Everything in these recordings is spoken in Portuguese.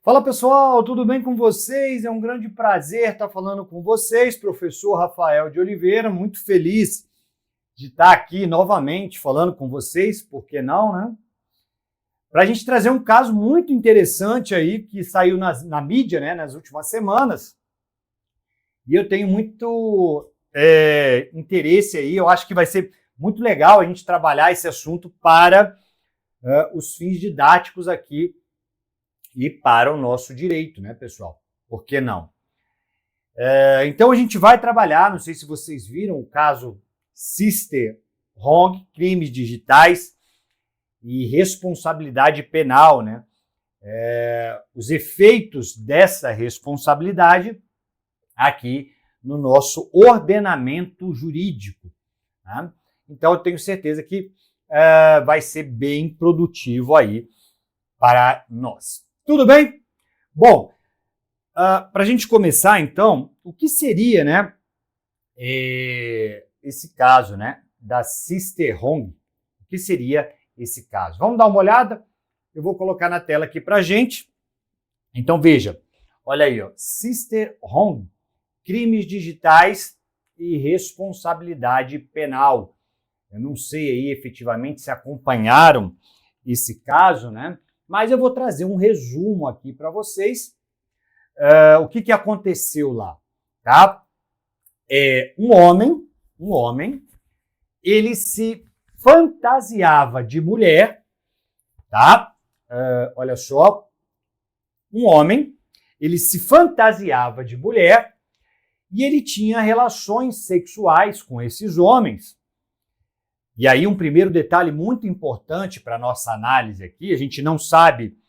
Fala pessoal, tudo bem com vocês? É um grande prazer estar falando com vocês, professor Rafael de Oliveira, muito feliz de estar aqui novamente falando com vocês, por que não, né? Para a gente trazer um caso muito interessante aí que saiu na mídia, né, nas últimas semanas, e eu tenho muito interesse aí, eu acho que vai ser muito legal a gente trabalhar esse assunto para os fins didáticos aqui e para o nosso direito, né, pessoal? Por que não? Então a gente vai trabalhar, não sei se vocês viram, o caso Sister Hong, crimes digitais e responsabilidade penal, né? Os efeitos dessa responsabilidade aqui no nosso ordenamento jurídico. Tá? Então eu tenho certeza que vai ser bem produtivo aí para nós. Tudo bem? Bom, para a gente começar, então, o que seria, né, esse caso, né, da Sister Hong? O que seria esse caso? Vamos dar uma olhada? Eu vou colocar na tela aqui para a gente. Então, veja, olha aí, ó, Sister Hong, crimes digitais e responsabilidade penal. Eu não sei aí efetivamente se acompanharam esse caso, né? Mas eu vou trazer um resumo aqui para vocês. O que aconteceu lá, tá? Um homem, ele se fantasiava de mulher, tá? Olha só, um homem, ele se fantasiava de mulher e ele tinha relações sexuais com esses homens. E aí um primeiro detalhe muito importante para a nossa análise aqui, a gente não sabe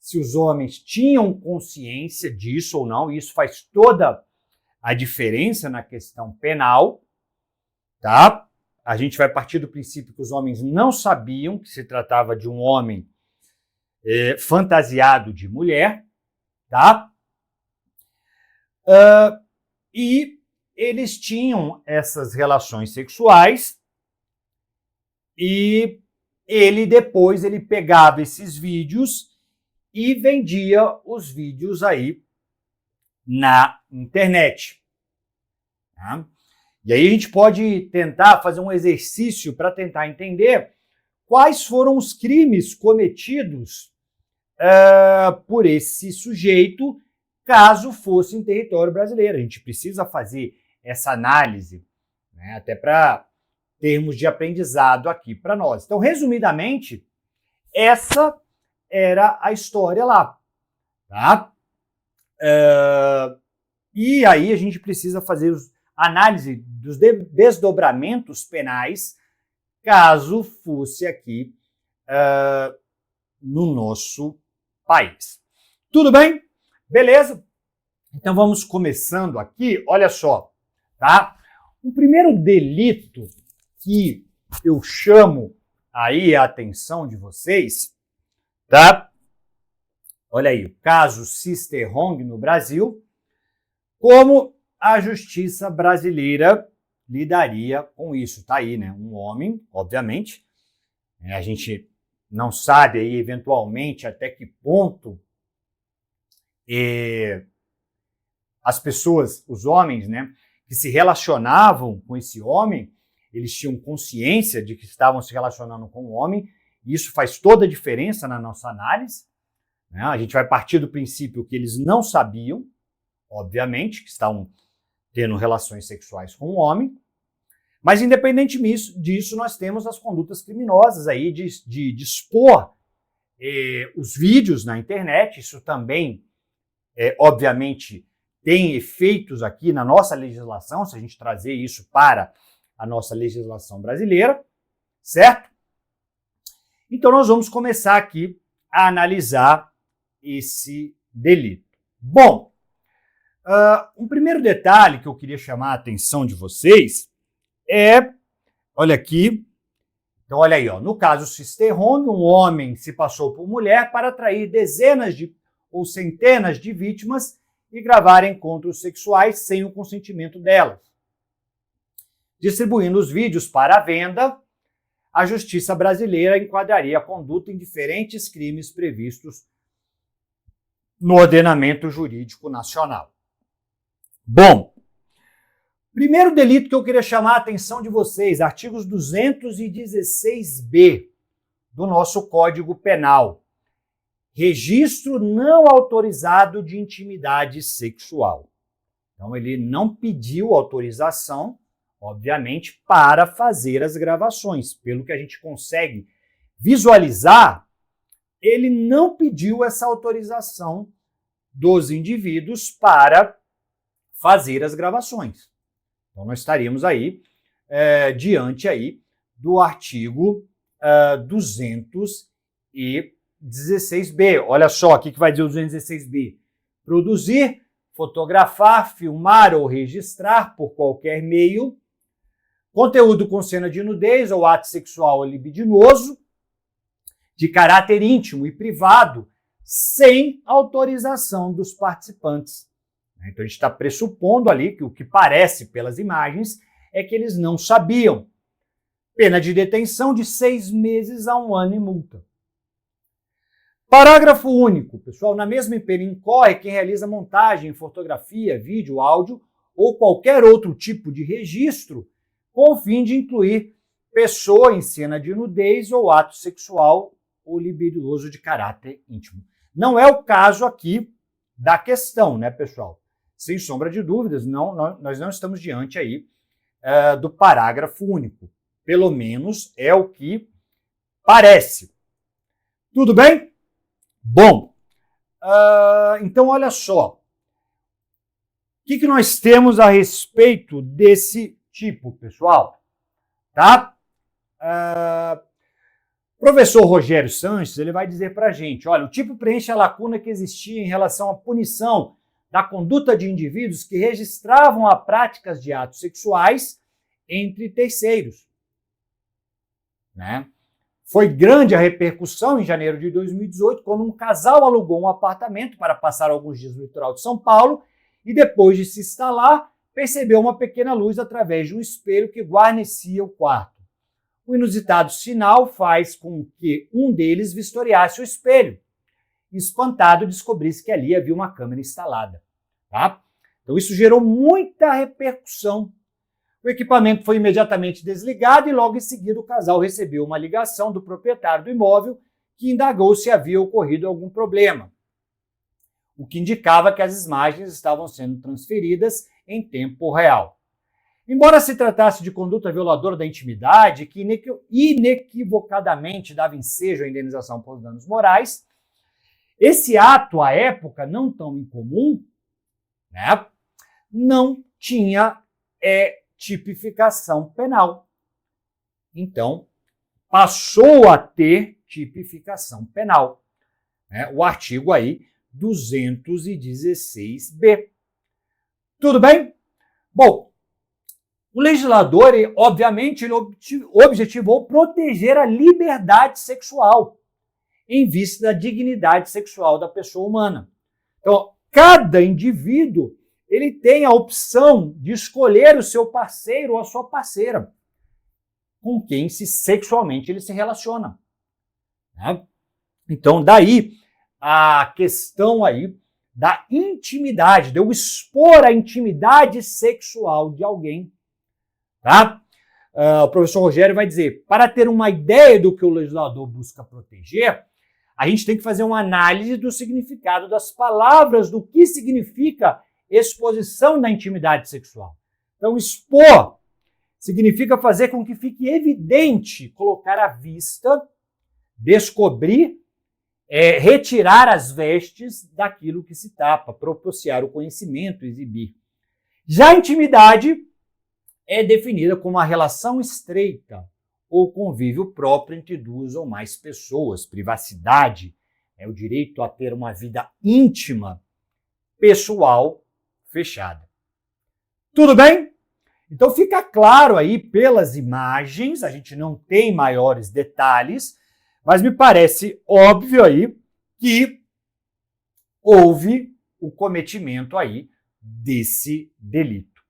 se os homens tinham consciência disso ou não, e isso faz toda a diferença na questão penal, tá? A gente vai partir do princípio que os homens não sabiam que se tratava de um homem fantasiado de mulher, tá? E eles tinham essas relações sexuais e ele pegava esses vídeos e vendia os vídeos aí na internet. Tá? E aí a gente pode tentar fazer um exercício para tentar entender quais foram os crimes cometidos por esse sujeito caso fosse em território brasileiro. A gente precisa fazer essa análise, né, até para termos de aprendizado aqui para nós. Então, resumidamente, essa era a história lá, tá? E aí a gente precisa fazer análise dos desdobramentos penais caso fosse aqui no nosso país. Tudo bem? Beleza? Então vamos começando aqui, olha só, tá? O primeiro delito que eu chamo aí a atenção de vocês, tá? Olha aí, o caso Sister Hong no Brasil, como a justiça brasileira lidaria com isso. Tá aí, né? Um homem, obviamente, a gente não sabe aí eventualmente até que ponto as pessoas, os homens, né, que se relacionavam com esse homem, eles tinham consciência de que estavam se relacionando com um homem, e isso faz toda a diferença na nossa análise. Né? A gente vai partir do princípio que eles não sabiam, obviamente, que estavam tendo relações sexuais com um homem, mas independente disso, nós temos as condutas criminosas aí de expor os vídeos na internet. Isso também, obviamente, tem efeitos aqui na nossa legislação, se a gente trazer isso para a nossa legislação brasileira, certo? Então nós vamos começar aqui a analisar esse delito. Bom, um primeiro detalhe que eu queria chamar a atenção de vocês olha aqui, então olha aí, ó, no caso Sister Hong, um homem se passou por mulher para atrair dezenas ou centenas de vítimas e gravar encontros sexuais sem o consentimento delas. Distribuindo os vídeos para a venda, a justiça brasileira enquadraria a conduta em diferentes crimes previstos no ordenamento jurídico nacional. Bom, primeiro delito que eu queria chamar a atenção de vocês, artigos 216b do nosso Código Penal. Registro não autorizado de intimidade sexual. Então, ele não pediu autorização, obviamente, para fazer as gravações. Pelo que a gente consegue visualizar, ele não pediu essa autorização dos indivíduos para fazer as gravações. Então, nós estaríamos aí diante aí do artigo 216b. Olha só o que vai dizer o 216b. Produzir, fotografar, filmar ou registrar por qualquer meio conteúdo com cena de nudez ou ato sexual ou libidinoso de caráter íntimo e privado sem autorização dos participantes. Então a gente está pressupondo ali que o que parece pelas imagens é que eles não sabiam. Pena de detenção de 6 meses a 1 ano e multa. Parágrafo único. Pessoal, na mesma pena incorre quem realiza montagem, fotografia, vídeo, áudio ou qualquer outro tipo de registro com o fim de incluir pessoa em cena de nudez ou ato sexual ou libidinoso de caráter íntimo. Não é o caso aqui da questão, né, pessoal? Sem sombra de dúvidas, nós não estamos diante aí do parágrafo único. Pelo menos é o que parece. Tudo bem? Bom, então olha só. O que nós temos a respeito desse tipo, pessoal? Tá? Professor Rogério Sanches, ele vai dizer para a gente, olha, o tipo preenche a lacuna que existia em relação à punição da conduta de indivíduos que registravam a práticas de atos sexuais entre terceiros. Né? Foi grande a repercussão em janeiro de 2018, quando um casal alugou um apartamento para passar alguns dias no litoral de São Paulo e depois de se instalar, percebeu uma pequena luz através de um espelho que guarnecia o quarto. O inusitado sinal faz com que um deles vistoriasse o espelho. Espantado, descobrisse que ali havia uma câmera instalada. Tá? Então isso gerou muita repercussão. O equipamento foi imediatamente desligado e logo em seguida o casal recebeu uma ligação do proprietário do imóvel que indagou se havia ocorrido algum problema, o que indicava que as imagens estavam sendo transferidas em tempo real. Embora se tratasse de conduta violadora da intimidade, que inequivocadamente dava ensejo à indenização por danos morais, esse ato, à época, não tão incomum, né, não tinha tipificação penal. Então, passou a ter tipificação penal. Né, o artigo aí 216b. Tudo bem? Bom, o legislador, obviamente, ele objetivou proteger a liberdade sexual em vista da dignidade sexual da pessoa humana. Então, cada indivíduo ele tem a opção de escolher o seu parceiro ou a sua parceira com quem sexualmente ele se relaciona. Né? Então, daí a questão aí da intimidade, de eu expor a intimidade sexual de alguém. Tá? O professor Rogério vai dizer, para ter uma ideia do que o legislador busca proteger, a gente tem que fazer uma análise do significado das palavras, do que significa exposição da intimidade sexual. Então, expor significa fazer com que fique evidente, colocar à vista, descobrir, retirar as vestes daquilo que se tapa, propiciar o conhecimento, exibir. Já a intimidade é definida como uma relação estreita ou convívio próprio entre duas ou mais pessoas. Privacidade é o direito a ter uma vida íntima, pessoal, fechada. Tudo bem? Então fica claro aí pelas imagens, a gente não tem maiores detalhes, mas me parece óbvio aí que houve o cometimento aí desse delito.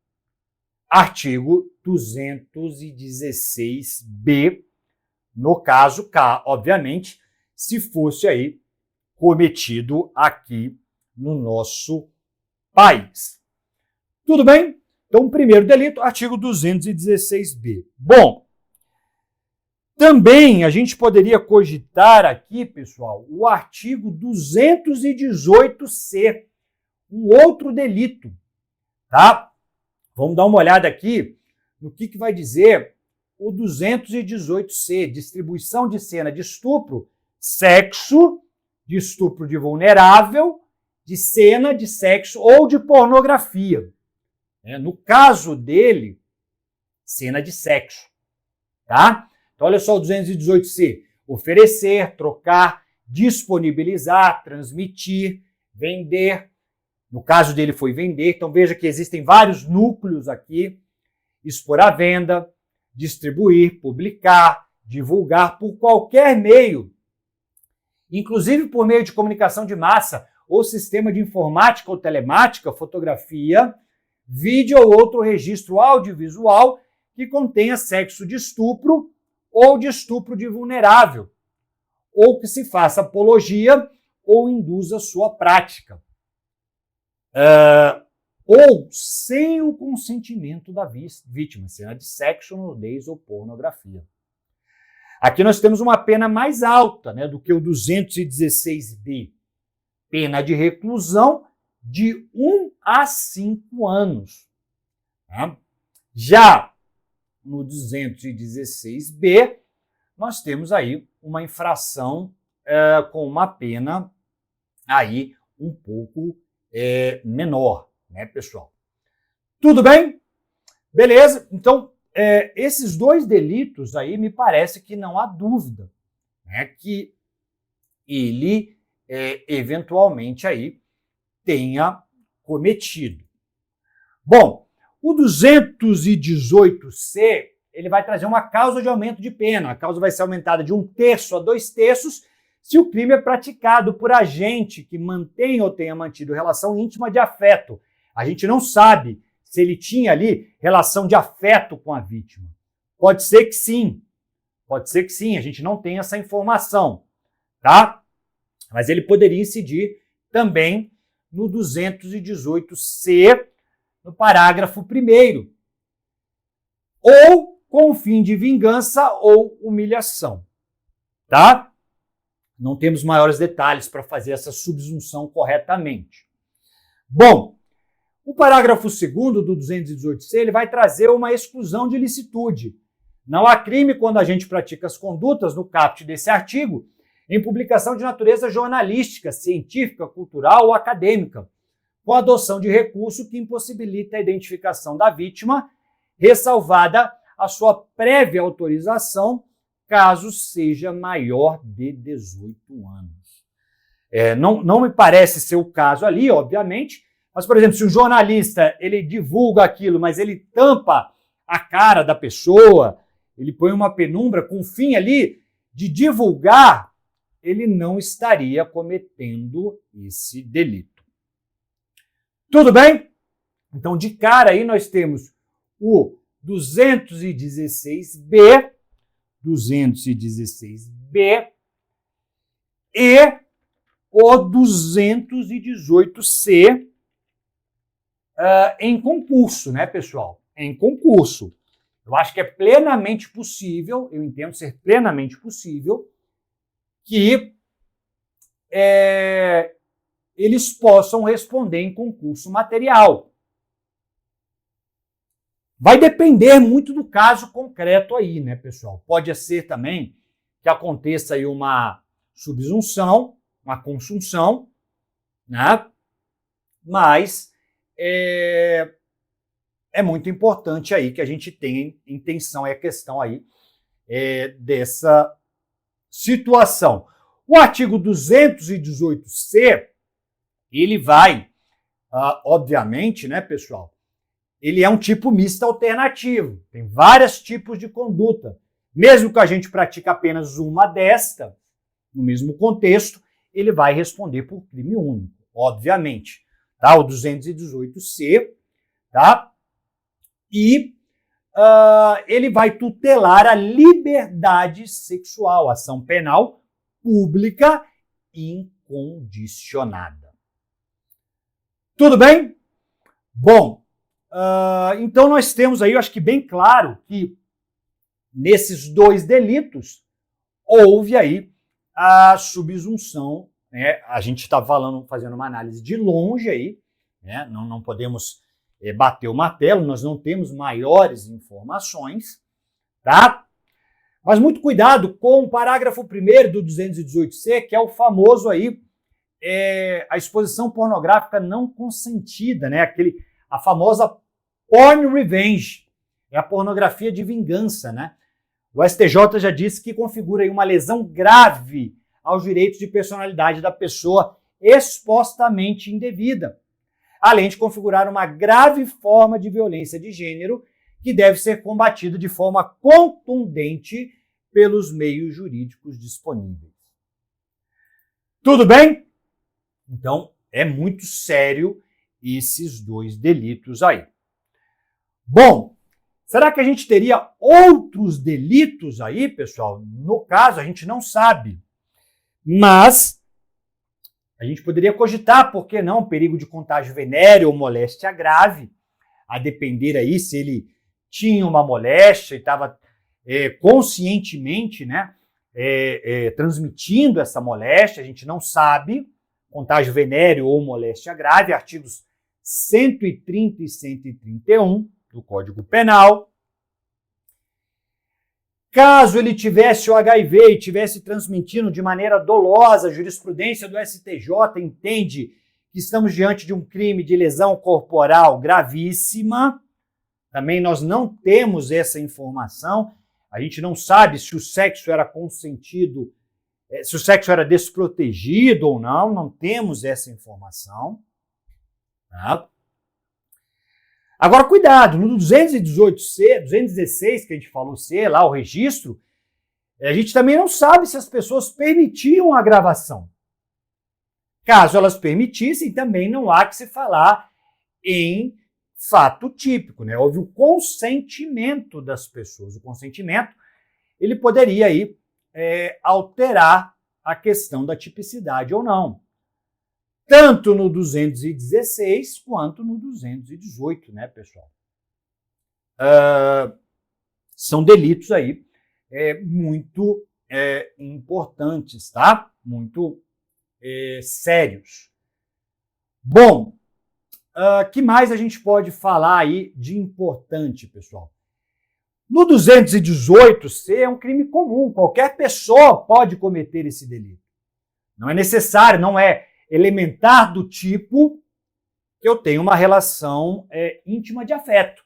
Artigo 216b, no caso, obviamente, se fosse aí cometido aqui no nosso país. Tudo bem? Então, o primeiro delito, artigo 216b. Bom, também a gente poderia cogitar aqui, pessoal, o artigo 218c, um outro delito, tá? Vamos dar uma olhada aqui no que vai dizer o 218c, distribuição de cena de estupro, sexo, de estupro de vulnerável, de cena de sexo ou de pornografia. No caso dele, cena de sexo, tá? Então, olha só o 218c. Oferecer, trocar, disponibilizar, transmitir, vender. No caso dele foi vender. Então, veja que existem vários núcleos aqui. Expor à venda, distribuir, publicar, divulgar por qualquer meio, inclusive por meio de comunicação de massa ou sistema de informática ou telemática, fotografia, vídeo ou outro registro audiovisual que contenha sexo de estupro ou de estupro de vulnerável, ou que se faça apologia ou induza sua prática, ou sem o consentimento da vítima, cena de sexo, nudez ou pornografia. Aqui nós temos uma pena mais alta, né, do que o 216b, pena de reclusão de 1 a 5 anos. Tá? Já no 216b, nós temos aí uma infração com uma pena aí um pouco menor, né, pessoal? Tudo bem? Beleza? Então, esses dois delitos aí me parece que não há dúvida, né, que ele eventualmente aí tenha cometido. Bom, o 218c, ele vai trazer uma causa de aumento de pena. A causa vai ser aumentada de 1/3 a 2/3 se o crime é praticado por agente que mantém ou tenha mantido relação íntima de afeto. A gente não sabe se ele tinha ali relação de afeto com a vítima. Pode ser que sim. Pode ser que sim, a gente não tem essa informação, tá? Mas ele poderia incidir também no 218c, no parágrafo 1º, ou com o fim de vingança ou humilhação, tá? Não temos maiores detalhes para fazer essa subsunção corretamente. Bom, o parágrafo 2º do 218c, ele vai trazer uma exclusão de ilicitude. Não há crime quando a gente pratica as condutas no caput desse artigo em publicação de natureza jornalística, científica, cultural ou acadêmica, com a adoção de recurso que impossibilita a identificação da vítima, ressalvada a sua prévia autorização, caso seja maior de 18 anos. Não me parece ser o caso ali, obviamente, mas, por exemplo, se um jornalista ele divulga aquilo, mas ele tampa a cara da pessoa, ele põe uma penumbra com o fim ali de divulgar, ele não estaria cometendo esse delito. Tudo bem? Então, de cara aí nós temos o 216b e o 218c em concurso, né, pessoal? Em concurso. Eu acho que é plenamente possível, eu entendo ser plenamente possível, que eles possam responder em concurso material. Vai depender muito do caso concreto aí, né, pessoal? Pode ser também que aconteça aí uma subsunção, uma consunção, né? Mas é muito importante aí que a gente tenha intenção, a questão aí dessa situação. O artigo 218c, ele vai, obviamente, né, pessoal, ele é um tipo misto alternativo. Tem vários tipos de conduta. Mesmo que a gente pratique apenas uma desta, no mesmo contexto, ele vai responder por crime único, obviamente. Tá? O 218c, tá? E ele vai tutelar a liberdade sexual, ação penal pública incondicionada. Tudo bem? Bom, então nós temos aí, eu acho que bem claro que nesses dois delitos houve aí a subsunção, né? A gente está fazendo uma análise de longe aí, né? Não podemos bater o martelo, nós não temos maiores informações, tá? Mas muito cuidado com o parágrafo 1º do 218C, que é o famoso aí, a exposição pornográfica não consentida, né? A famosa porn revenge, é a pornografia de vingança, né? O STJ já disse que configura aí uma lesão grave aos direitos de personalidade da pessoa expostamente indevida, além de configurar uma grave forma de violência de gênero que deve ser combatida de forma contundente pelos meios jurídicos disponíveis. Tudo bem? Então, é muito sério esses dois delitos aí. Bom, será que a gente teria outros delitos aí, pessoal? No caso, a gente não sabe. Mas a gente poderia cogitar, por que não, perigo de contágio venéreo ou moléstia grave, a depender aí se ele tinha uma moléstia e estava conscientemente, né, transmitindo essa moléstia, a gente não sabe, contágio venéreo ou moléstia grave, artigos 130 e 131 do Código Penal. Caso ele tivesse o HIV e tivesse transmitindo de maneira dolosa, a jurisprudência do STJ entende que estamos diante de um crime de lesão corporal gravíssima. Também nós não temos essa informação. A gente não sabe se o sexo era consentido, se o sexo era desprotegido ou não temos essa informação. Tá? Agora, cuidado, no 218C, 216, que a gente falou C, lá o registro, a gente também não sabe se as pessoas permitiam a gravação. Caso elas permitissem, também não há que se falar em fato típico, né? Houve o consentimento das pessoas. O consentimento, ele poderia aí alterar a questão da tipicidade ou não. Tanto no 216 quanto no 218, né, pessoal? São delitos aí muito importantes, tá? Muito sérios. Bom, que mais a gente pode falar aí de importante, pessoal? No 218C é um crime comum, qualquer pessoa pode cometer esse delito. Não é necessário, não é elementar do tipo que eu tenho uma relação íntima de afeto,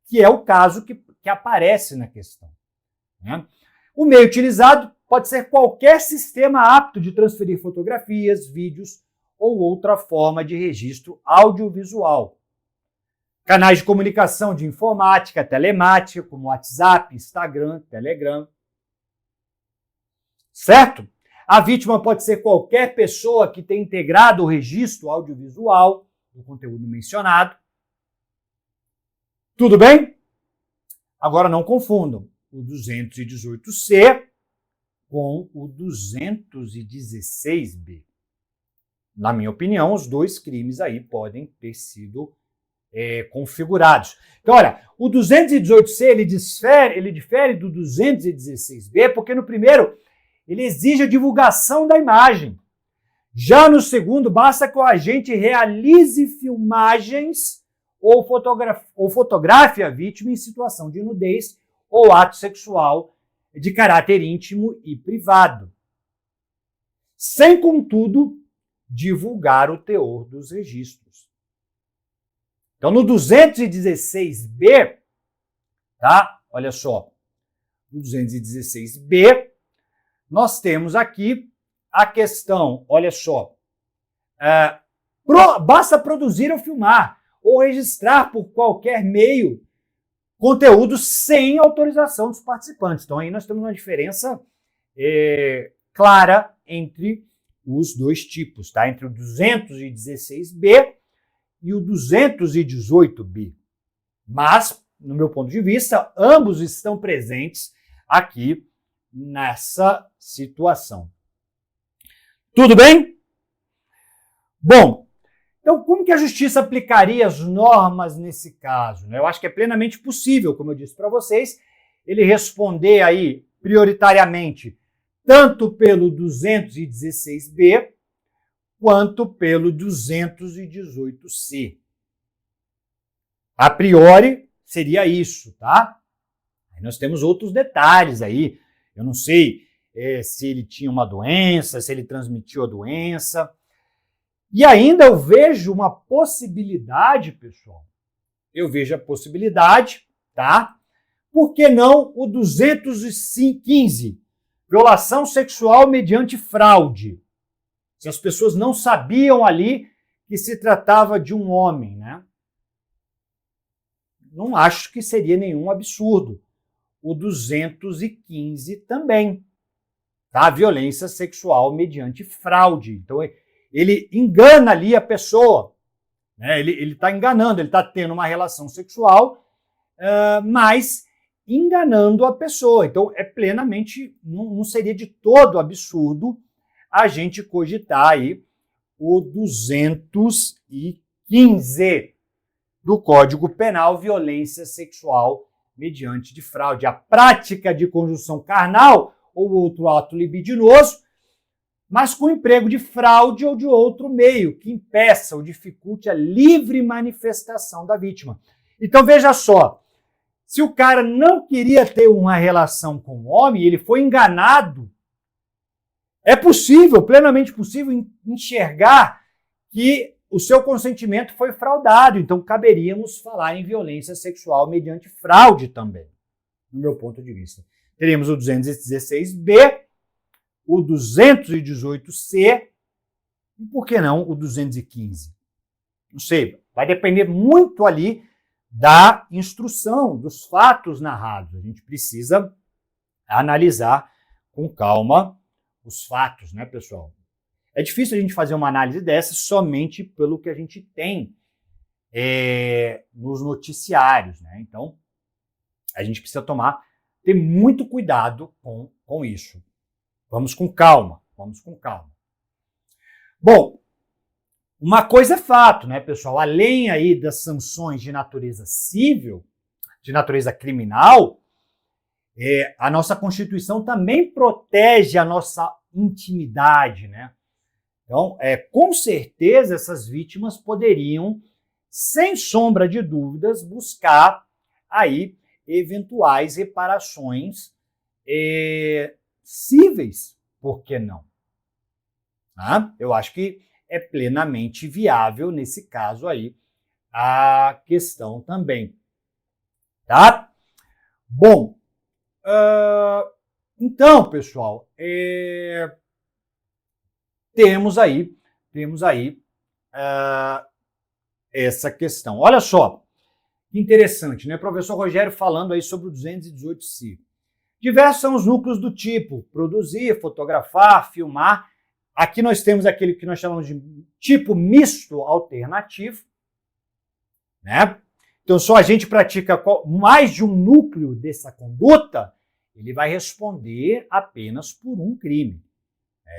que é o caso que aparece na questão. Né? O meio utilizado pode ser qualquer sistema apto de transferir fotografias, vídeos ou outra forma de registro audiovisual. Canais de comunicação de informática, telemática, como WhatsApp, Instagram, Telegram. Certo? A vítima pode ser qualquer pessoa que tenha integrado o registro audiovisual do conteúdo mencionado. Tudo bem? Agora não confundam o 218C com o 216B. Na minha opinião, os dois crimes aí podem ter sido configurados. Então, olha, o 218C ele difere do 216B porque no primeiro ele exige a divulgação da imagem. Já no segundo, basta que o agente realize filmagens ou fotografe a vítima em situação de nudez ou ato sexual de caráter íntimo e privado, sem, contudo, divulgar o teor dos registros. Então, no 216B, tá? Olha só, no 216B, nós temos aqui a questão, olha só, basta produzir ou filmar ou registrar por qualquer meio conteúdo sem autorização dos participantes. Então, aí nós temos uma diferença clara entre os dois tipos, tá? Entre o 216B e o 218B. Mas, no meu ponto de vista, ambos estão presentes aqui nessa situação. Tudo bem? Bom, Então, como que a justiça aplicaria as normas nesse caso? Eu acho que é plenamente possível, como eu disse para vocês, ele responder aí prioritariamente tanto pelo 216B quanto pelo 218C. A priori, seria isso, tá? Aí nós temos outros detalhes aí. Eu não sei se ele tinha uma doença, se ele transmitiu a doença. E ainda eu vejo uma possibilidade, pessoal. Eu vejo a possibilidade, tá? Por que não o 215? Violação sexual mediante fraude. Se as pessoas não sabiam ali que se tratava de um homem, né? Não acho que seria nenhum absurdo. O 215 também, tá? Violência sexual mediante fraude. Então, ele engana ali a pessoa, né? Ele está enganando, ele está tendo uma relação sexual, mas enganando a pessoa. Então, é plenamente, não seria de todo absurdo a gente cogitar aí o 215 do Código Penal, violência sexual mediante de fraude. A prática de conjunção carnal ou outro ato libidinoso, mas com emprego de fraude ou de outro meio, que impeça ou dificulte a livre manifestação da vítima. Então, veja só, se o cara não queria ter uma relação com o homem, ele foi enganado, é possível, plenamente possível, enxergar que o seu consentimento foi fraudado. Então, caberíamos falar em violência sexual mediante fraude também, no meu ponto de vista. Teríamos o 216B, o 218C e, por que não, o 215? Não sei, vai depender muito ali da instrução, dos fatos narrados. A gente precisa analisar com calma os fatos, né, pessoal? É difícil a gente fazer uma análise dessa somente pelo que a gente tem nos noticiários, né? Então, a gente precisa ter muito cuidado com isso. Vamos com calma, vamos com calma. Bom, uma coisa é fato, né, pessoal? Além aí das sanções de natureza civil, de natureza criminal, a nossa Constituição também protege a nossa intimidade, né? Então, com certeza, essas vítimas poderiam, sem sombra de dúvidas, buscar aí eventuais reparações cíveis, por que não? Eu acho que é plenamente viável, nesse caso aí, a questão também. Tá? Bom, então, pessoal, temos aí essa questão. Olha só, que interessante, né? O professor Rogério falando aí sobre o 218C. Diversos são os núcleos do tipo produzir, fotografar, filmar. Aqui nós temos aquele que nós chamamos de tipo misto alternativo, né? Então, só a gente pratica mais de um núcleo dessa conduta, ele vai responder apenas por um crime.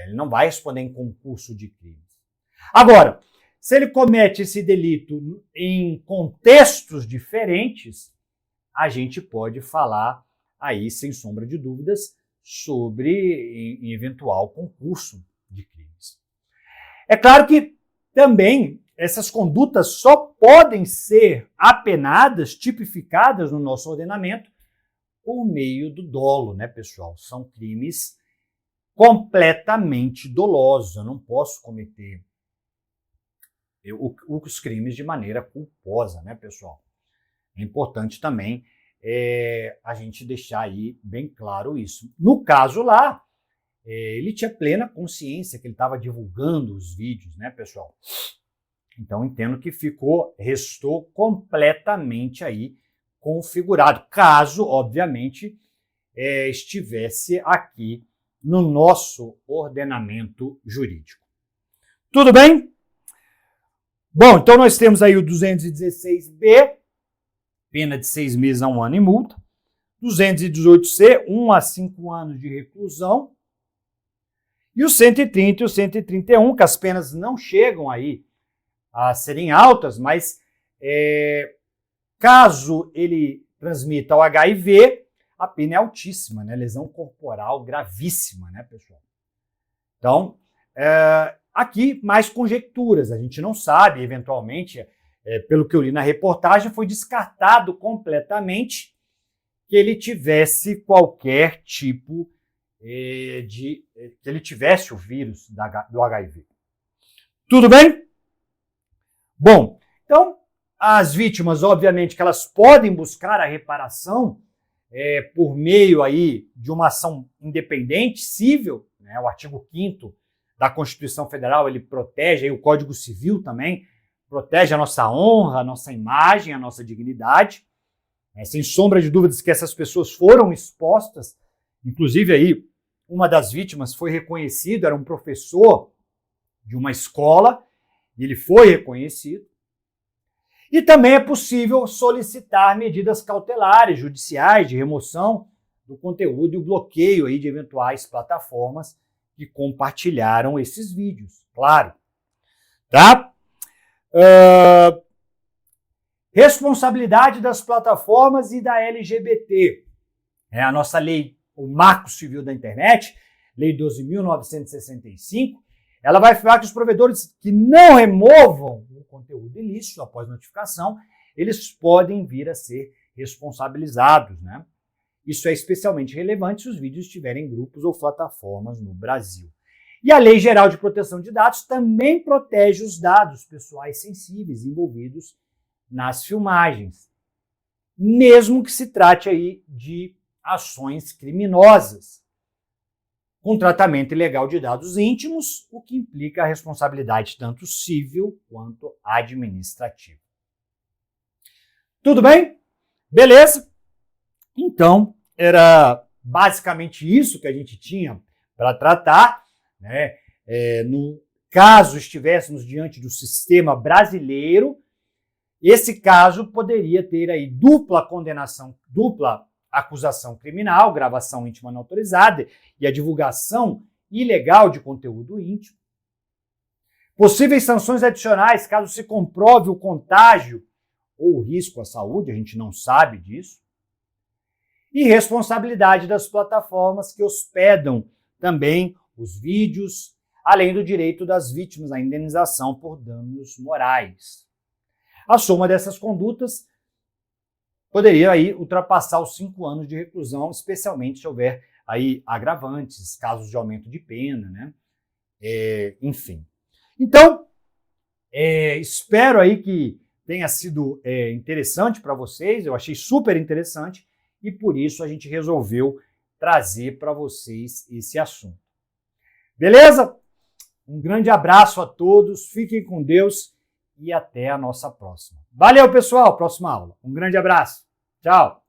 Ele não vai responder em concurso de crimes. Agora, se ele comete esse delito em contextos diferentes, a gente pode falar aí, sem sombra de dúvidas, sobre eventual concurso de crimes. É claro que também essas condutas só podem ser apenadas, tipificadas no nosso ordenamento, por meio do dolo, né, pessoal? São crimes completamente dolosos. Eu não posso cometer os crimes de maneira culposa, né, pessoal? É importante também a gente deixar aí bem claro isso. No caso lá, ele tinha plena consciência que ele estava divulgando os vídeos, né, pessoal? Então, entendo que restou completamente aí configurado, caso, obviamente, estivesse aqui no nosso ordenamento jurídico. Tudo bem? Bom, então nós temos aí o 216B, pena de 6 meses a 1 ano e multa. 218C, 1 a 5 anos de reclusão. E o 130 e o 131, que as penas não chegam aí a serem altas, mas caso ele transmita o HIV, a pena é altíssima, né? Lesão corporal gravíssima, né, pessoal? Então, aqui mais conjecturas, a gente não sabe, eventualmente, pelo que eu li na reportagem, foi descartado completamente que ele tivesse qualquer tipo que ele tivesse o vírus do HIV. Tudo bem? Bom, então, as vítimas, obviamente, que elas podem buscar a reparação por meio aí de uma ação independente, cível, né? O artigo 5º da Constituição Federal, ele protege, aí o Código Civil também, protege a nossa honra, a nossa imagem, a nossa dignidade. Sem sombra de dúvidas que essas pessoas foram expostas, inclusive aí uma das vítimas foi reconhecido, era um professor de uma escola, e ele foi reconhecido. E também é possível solicitar medidas cautelares, judiciais, de remoção do conteúdo e o bloqueio aí de eventuais plataformas que compartilharam esses vídeos, claro. Tá? Responsabilidade das plataformas e da LGBT. É a nossa lei, o Marco Civil da Internet, Lei 12.965, ela vai afirmar que os provedores que não removam o conteúdo ilícito após notificação, eles podem vir a ser responsabilizados, né? Isso é especialmente relevante se os vídeos estiverem em grupos ou plataformas no Brasil. E a Lei Geral de Proteção de Dados também protege os dados pessoais sensíveis envolvidos nas filmagens, mesmo que se trate aí de ações criminosas, com tratamento ilegal de dados íntimos, o que implica a responsabilidade tanto civil quanto administrativa. Tudo bem? Beleza? Então, era basicamente isso que a gente tinha para tratar, né? No caso estivéssemos diante do sistema brasileiro, esse caso poderia ter aí dupla condenação, dupla acusação criminal, gravação íntima não autorizada e a divulgação ilegal de conteúdo íntimo. Possíveis sanções adicionais caso se comprove o contágio ou o risco à saúde, a gente não sabe disso. E responsabilidade das plataformas que hospedam também os vídeos, além do direito das vítimas à indenização por danos morais. A soma dessas condutas poderia aí ultrapassar os 5 anos de reclusão, especialmente se houver aí agravantes, casos de aumento de pena, né? Enfim. Então, espero aí que tenha sido interessante para vocês, eu achei super interessante e por isso a gente resolveu trazer para vocês esse assunto. Beleza? Um grande abraço a todos, fiquem com Deus e até a nossa próxima. Valeu, pessoal, próxima aula. Um grande abraço. Tchau.